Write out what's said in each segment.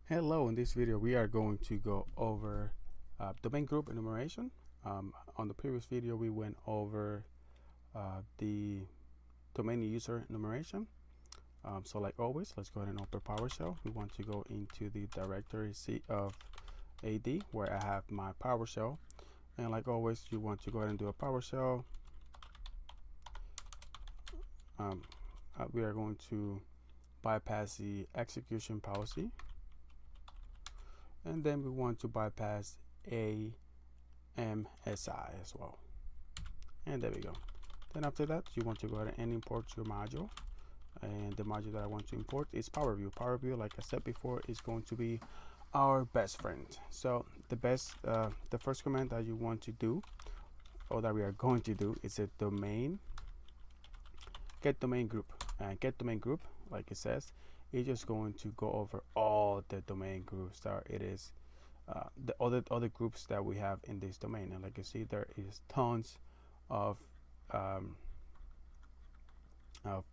Hello, in this video we are going to go over domain group enumeration. On the previous video we went over the domain user enumeration. So like always, let's go ahead and open PowerShell. We want to go into the directory C of AD where I have my PowerShell, and like always you want to go ahead and do a PowerShell. We are going to bypass the execution policy, and then we want to bypass AMSI as well, and there we go. Then after that you want to go ahead and import your module, and the module that I want to import is PowerView. PowerView, like I said before, is going to be our best friend. So the first command that you want to do, or that we are going to do, is a domain get domain group. And get domain group, like it says, it's just going to go over all the domain groups that it is, the other groups that we have in this domain. And like you see, there is tons of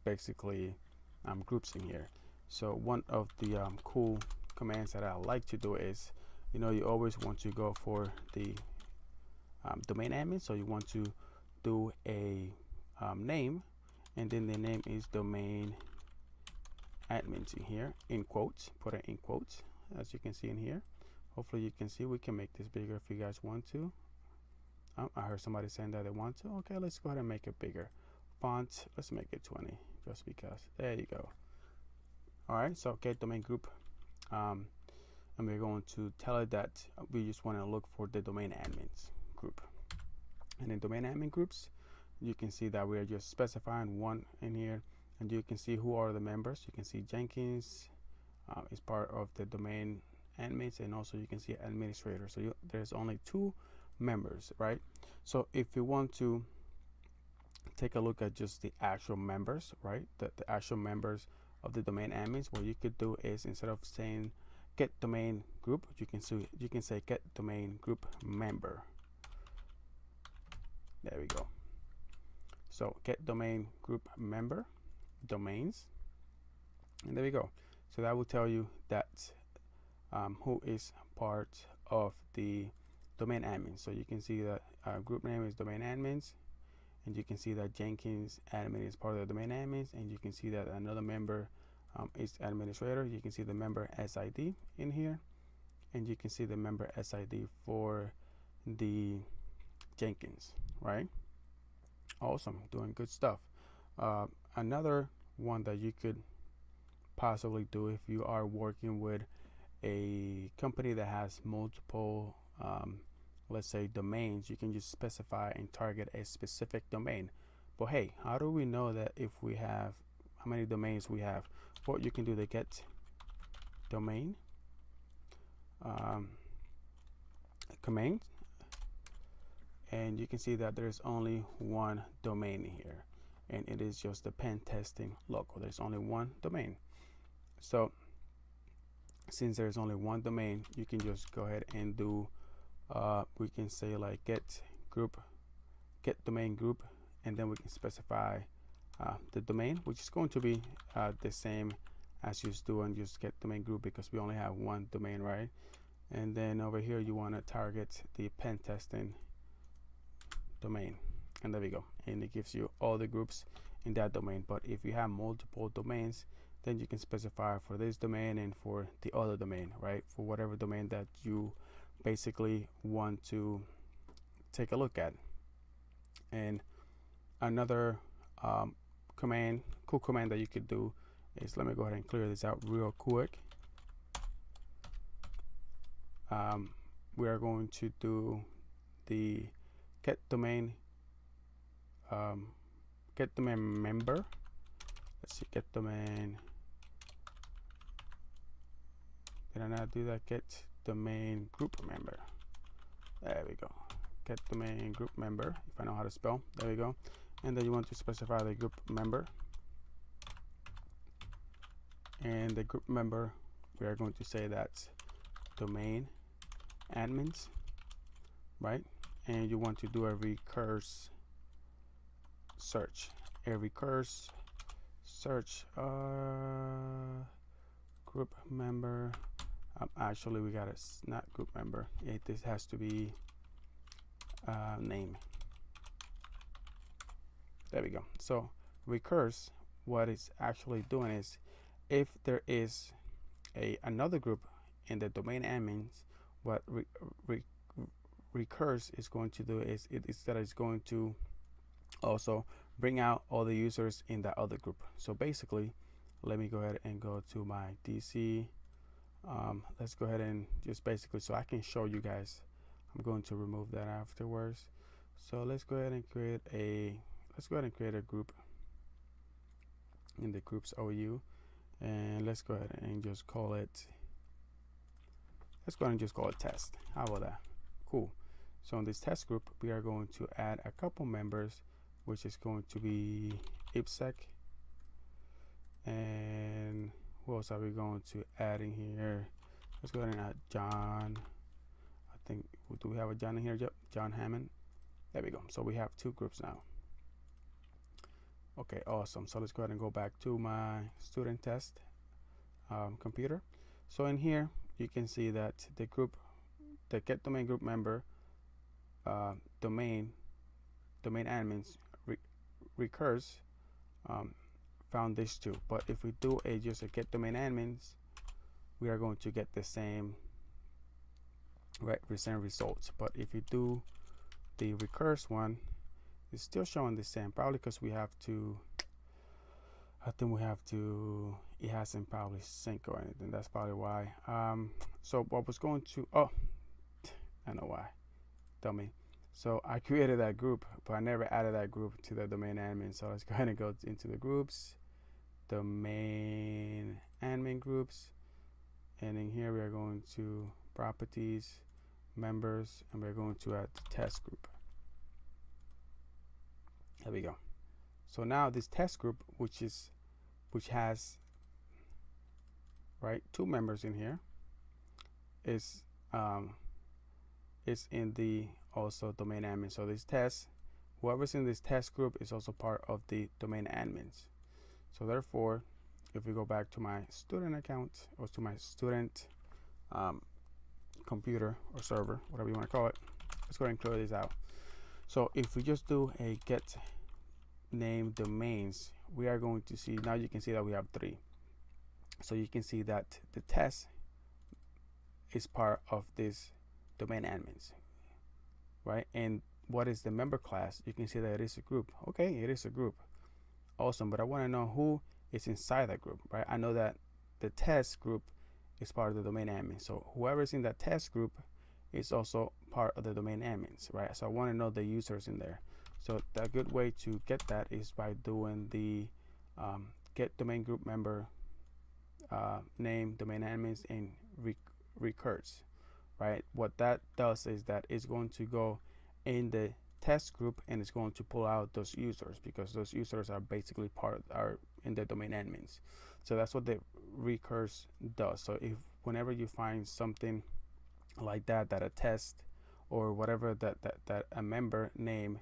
basically groups in here. So one of the cool commands that I like to do is, you always want to go for the domain admin. So you want to do a name, and then the name is domain admins in here, in quotes. Put it in quotes, as you can see in here. Hopefully you can see. We can make this bigger if you guys want to. I heard somebody saying that they want to. Okay, let's go ahead and make it bigger. Font, let's make it 20 just because. There you go. All right, so get domain group, and we're going to tell it that we just want to look for the domain admins group. And in domain admin groups, you can see that we are just specifying one in here, and you can see who are the members. You can see Jenkins is part of the domain admins, and also you can see administrator. So there's only 2 members, right? So if you want to take a look at just the actual members, right, the actual members of the domain admins, what you could do is, instead of saying get domain group, you can say get domain group member. There we go. So get domain group member domains, and there we go. So that will tell you that who is part of the domain admin. So you can see that group name is domain admins, and you can see that Jenkins admin is part of the domain admins, and you can see that another member is administrator. You can see the member SID in here, and you can see the member SID for the Jenkins, right? Awesome, doing good stuff. Another one that you could possibly do if you are working with a company that has multiple let's say domains, you can just specify and target a specific domain. But hey, how do we know that if we have how many domains we have? Well, you can do the get domain command, and you can see that there's only one domain here, and it is just the pen testing local. There's only one domain. So since there's only one domain, you can just go ahead and do we can say like get domain group, and then we can specify the domain, which is going to be the same as just doing just get domain group, because we only have one domain, right? And then over here you want to target the pen testing domain, and there we go, and it gives you all the groups in that domain. But if you have multiple domains, then you can specify for this domain and for the other domain, right? For whatever domain that you basically want to take a look at. And another cool command that you could do is, let me go ahead and clear this out real quick. We are going to do the get domain member. Let's see, get domain. Did I not do that? Get domain group member. There we go. Get domain group member, if I know how to spell. There we go. And then you want to specify the group member, and the group member, we are going to say that's domain admins, right? And you want to do a recurse search, group member Actually, we got a not group member. This has to be name. There we go. So recurse, what it's actually doing is, if there is another group in the domain admins, what recurse is going to do is it's going to also bring out all the users in that other group. So basically, let me go ahead and go to my DC. Let's go ahead and just basically, so I can show you guys. I'm going to remove that afterwards. So let's go ahead and create a group in the groups OU, and let's go ahead and just call it. Let's go ahead and just call it test. How about that? Cool. So in this test group, we are going to add a couple members, which is going to be IPSec. And who else are we going to add in here? Let's go ahead and add John. I think, do we have a John in here? Yep, John Hammond. There we go. So we have two groups now. Okay, awesome. So let's go ahead and go back to my student test computer. So in here, you can see that the group, the get domain group member, domain admins, recurse, found these two. But if we do just a get domain admins, we are going to get the same results. But if you do the recurse one, it's still showing the same, probably because we have to, I think we have to, it hasn't probably synced or anything. That's probably why. So what was going to, oh, I know why, dummy. So I created that group, but I never added that group to the domain admin. So let's go ahead and go into the groups, domain admin groups. And in here we are going to properties, members, and we're going to add the test group. There we go. So now this test group, which has two members in here, is in the also domain admin. So this test, whoever's in this test group is also part of the domain admins. So therefore, if we go back to my student account or to my student computer or server, whatever you want to call it, let's go ahead and clear this out. So if we just do a get name domains, we are going to see, now you can see that we have 3. So you can see that the test is part of this domain admins, right? And what is the member class? You can see that it is a group. Okay, it is a group. Awesome, but I want to know who is inside that group, right? I know that the test group is part of the domain admin. So whoever's in that test group is also part of the domain admins, right? So I want to know the users in there. So the good way to get that is by doing the get domain group member name domain admins and recurse, right? What that does is that it's going to go in the test group and it's going to pull out those users, because those users are basically are in the domain admins. So that's what the recurse does. So if whenever you find something like that a test or whatever that a member name,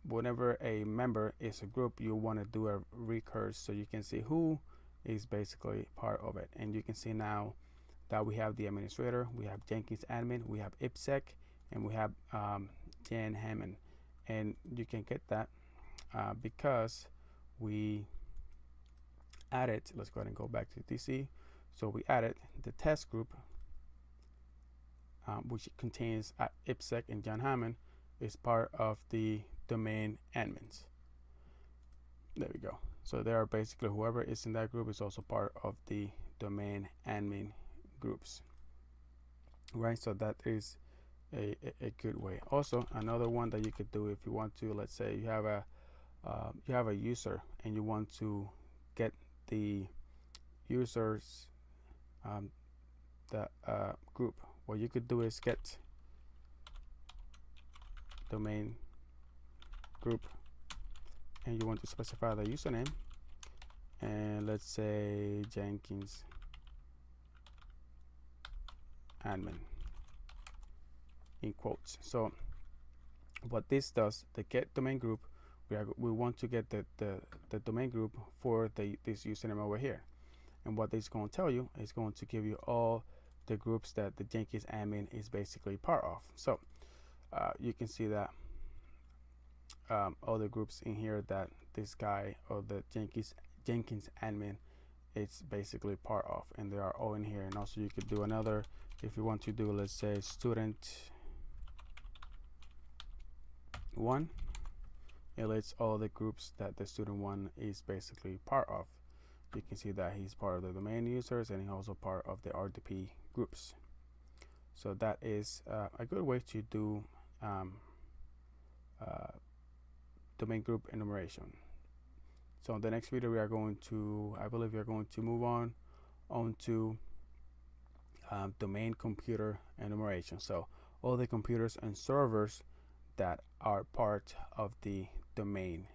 whenever a member is a group, you want to do a recurse so you can see who is basically part of it. And you can see now that we have the administrator, we have Jenkins admin, we have IPSec, and we have Jan Hammond. And you can get that because we added, let's go ahead and go back to DC. So we added the test group, which contains IPSec and Jan Hammond, is part of the domain admins. There we go. So they are basically, whoever is in that group is also part of the domain admin groups, right? So that is a good way. Also, another one that you could do if you want to, let's say you have a user and you want to get the users group. What you could do is get domain group, and you want to specify the username, and let's say Jenkins admin in quotes. So what this does, the get domain group, we want to get the domain group for this username over here. And what it's going to tell you is going to give you all the groups that the Jenkins admin is basically part of. So you can see that all the groups in here that this guy or the Jenkins admin it's basically part of, and they are all in here. And also you could do another, if you want to do, let's say, student 1, it lists all the groups that the student 1 is basically part of. You can see that he's part of the domain users, and he's also part of the RDP groups. So that is a good way to do domain group enumeration. So in the next video we are going to, I believe we are going to move on to domain computer enumeration. So all the computers and servers that are part of the domain